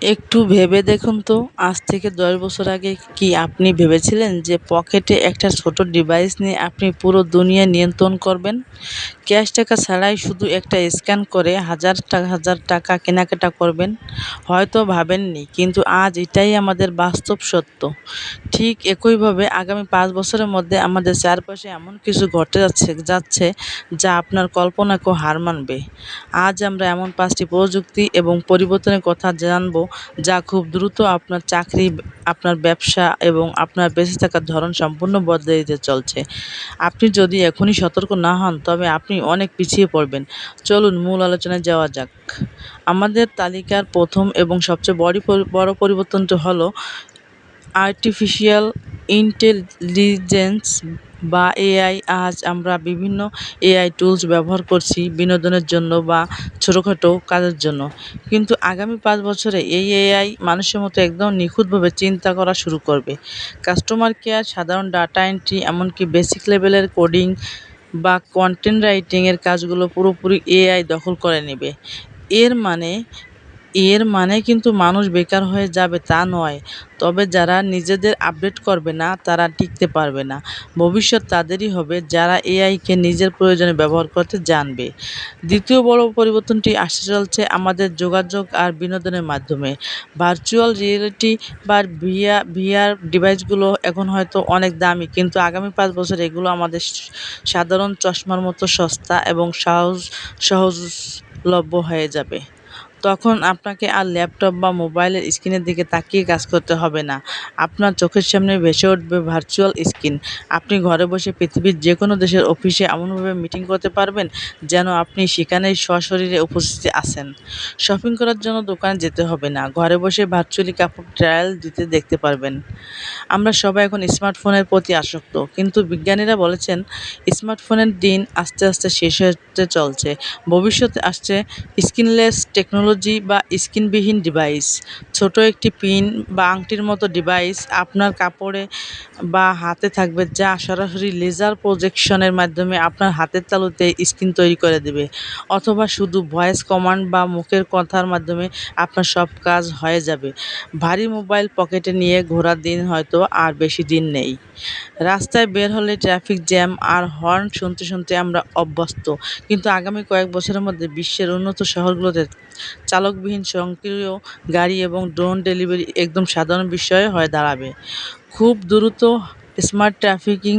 একটু ভেবে দেখুন তো, আজ থেকে ১০ বছর আগে কি আপনি ভেবেছিলেন যে পকেটে একটা ছোট ডিভাইস নিয়ে আপনি পুরো দুনিয়া নিয়ন্ত্রণ করবেন? ক্যাশ টাকা ছাড়াই শুধু একটা স্ক্যান করে হাজার টাকা কেনাকাটা করবেন? হয়তো ভাবেননি, কিন্তু আজ এটাই আমাদের বাস্তব সত্য। ঠিক একইভাবে আগামী ৫ বছরের মধ্যে আমাদের চারপাশে এমন কিছু ঘটে যাচ্ছে যা আপনার কল্পনাকেও হার মানবে। আজ আমরা এমন ৫টি প্রযুক্তি এবং পরিবর্তনের কথা জানব যা খুব দ্রুত আপনার চাকরি, আপনার ব্যবসা এবং আপনার বেঁচে থাকার ধরন সম্পূর্ণ বদলে দিতে চলছে। আপনি যদি এখনই সতর্ক না হন, তবে আপনি অনেক পিছিয়ে পড়বেন। চলুন মূল আলোচনায় যাওয়া যাক। আমাদের তালিকার ১ম এবং সবচেয়ে বড় পরিবর্তনটি হলো আর্টিফিশিয়াল ইন্টেলিজেন্স বা এআই। আজ আমরা বিভিন্ন এআই টুলস ব্যবহার করছি বিনোদনের জন্য বা ছোটোখাটো কাজের জন্য। কিন্তু আগামী ৫ বছরে এই এআই মানুষের মতো একদম নিখুঁতভাবে চিন্তা করা শুরু করবে। কাস্টমার কেয়ার, সাধারণ ডাটা এন্ট্রি, এমনকি বেসিক লেভেলের কোডিং বা কন্টেন্ট রাইটিং এর কাজগুলো পুরোপুরি এআই দখল করে নেবে। এর মানে এর মানে কিন্তু মানুষ বেকার হয়ে যাবে তা নয়। তবে যারা নিজেদের আপডেট করবে না, তারা টিকতে পারবে না। ভবিষ্যৎ তাদেরই হবে যারা এআইকে নিজের প্রয়োজনে ব্যবহার করতে জানবে। দ্বিতীয় বড় পরিবর্তনটি আসতে চলছে আমাদের যোগাযোগ আর বিনোদনের মাধ্যমে। ভার্চুয়াল রিয়েলিটি বা ভিআর ডিভাইসগুলো এখন হয়তো অনেক দামি, কিন্তু আগামী ৫ বছরে এগুলো আমাদের সাধারণ চশমার মতো সস্তা এবং সহজলভ্য হয়ে যাবে। তখন আপনাকে আর ল্যাপটপ বা মোবাইলের স্ক্রিনের দিকে তাকিয়ে কাজ করতে হবে না। আপনার চোখের সামনে ভেসে উঠবে ভার্চুয়াল স্ক্রিন। আপনি ঘরে বসে পৃথিবীর যেকোনো দেশের অফিসে এমনভাবে মিটিং করতে পারবেন যেন আপনি সেখানেই সশরীরে উপস্থিত আছেন। শপিং করার জন্য দোকানে যেতে হবে না। ঘরে বসে ভার্চুয়ালি কাপড় ট্রায়াল দিতে দেখতে পারবেন। আমরা সবাই এখন স্মার্টফোনের প্রতি আসক্ত, কিন্তু বিজ্ঞানীরা বলেছেন স্মার্টফোনের দিন আস্তে আস্তে শেষ হতে চলছে। ভবিষ্যতে আসছে স্ক্রিনলেস টেকনোলজি বা স্ক্রিনবিহীন ডিভাইস। ছোট একটি পিন বা আংটির মতো ডিভাইস আপনার কাপড়ে বা হাতে থাকবে, যা সরাসরি লেজার প্রজেকশনের মাধ্যমে আপনার হাতের তালুতে স্ক্রিন তৈরি করে দেবে, অথবা শুধু ভয়েস কমান্ড বা মুখের কথার মাধ্যমে আপনার সব কাজ হয়ে যাবে। ভারী মোবাইল পকেটে নিয়ে ঘোরার দিন হয়তো আর বেশি দিন নেই। রাস্তায় বের হলে ট্রাফিক জ্যাম আর হর্ন শুনতে শুনতে আমরা অভ্যস্ত, কিন্তু আগামী কয়েক বছরের মধ্যে বিশ্বের উন্নত শহরগুলোতে চালকবিহীন স্বয়ংক্রিয় গাড়ি এবং ড্রোন ডেলিভারি একদম সাধারণ বিষয় হয়ে দাঁড়াবে। খুব দ্রুত স্মার্ট ট্রাফিকিং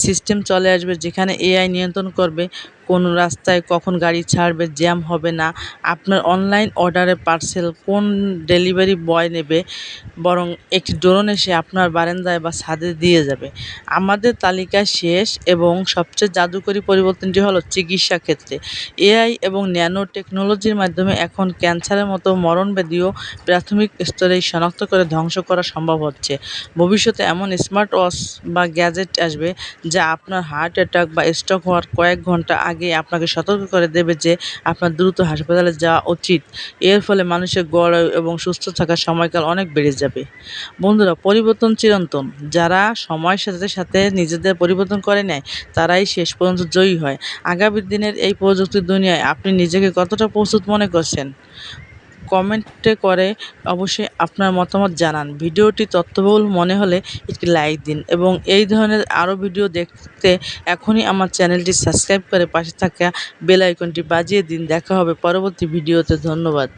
সিস্টেম চলে আসবে, যেখানে এআই নিয়ন্ত্রণ করবে কোন রাস্তায় কখন গাড়ি ছাড়বে, জ্যাম হবে না, আপনার অনলাইন অর্ডারের পার্সেল কোন ডেলিভারি বয় নেবে, বরং একটি ড্রোন এসে আপনার বারান্দায় বা ছাদে দিয়ে যাবে। আমাদের তালিকা শেষ এবং সবচেয়ে জাদুকরী পরিবর্তনটি হলো চিকিৎসা ক্ষেত্রে। এআই এবং ন্যানো টেকনোলজির মাধ্যমে এখন ক্যান্সারের মতো মরণব্যাধিও প্রাথমিক স্তরেই শনাক্ত করে ধ্বংস করা সম্ভব হচ্ছে। ভবিষ্যতে এমন স্মার্ট ওয়াচ বা গ্যাজেট আসবে যা আপনার হার্ট অ্যাটাক বা স্ট্রোক হওয়ার কয়েক ঘন্টা আগে আপনাকে সতর্ক করে দেবে যে আপনার দ্রুত হাসপাতালে যাওয়া উচিত। এর ফলে মানুষের গড় আয়ু এবং সুস্থ থাকার সময়কাল অনেক বেড়ে যাবে। বন্ধুরা, পরিবর্তন চিরন্তন। যারা সময়ের সাথে সাথে নিজেদের পরিবর্তন করে নেয়, তারাই শেষ পর্যন্ত জয়ী হয়। আগামী দিনের এই প্রযুক্তির দুনিয়ায় আপনি নিজেকে কতটা প্রস্তুত মনে করছেন? কমেন্টে করে অবশ্যই আপনার মতামত জানান। ভিডিওটি তথ্যবহুল মনে হলে একটি লাইক দিন এবং এই ধরনের আরও ভিডিও দেখতে এখনই আমার চ্যানেলটি সাবস্ক্রাইব করে পাশে থাকা বেল আইকনটি বাজিয়ে দিন। দেখা হবে পরবর্তী ভিডিওতে। ধন্যবাদ।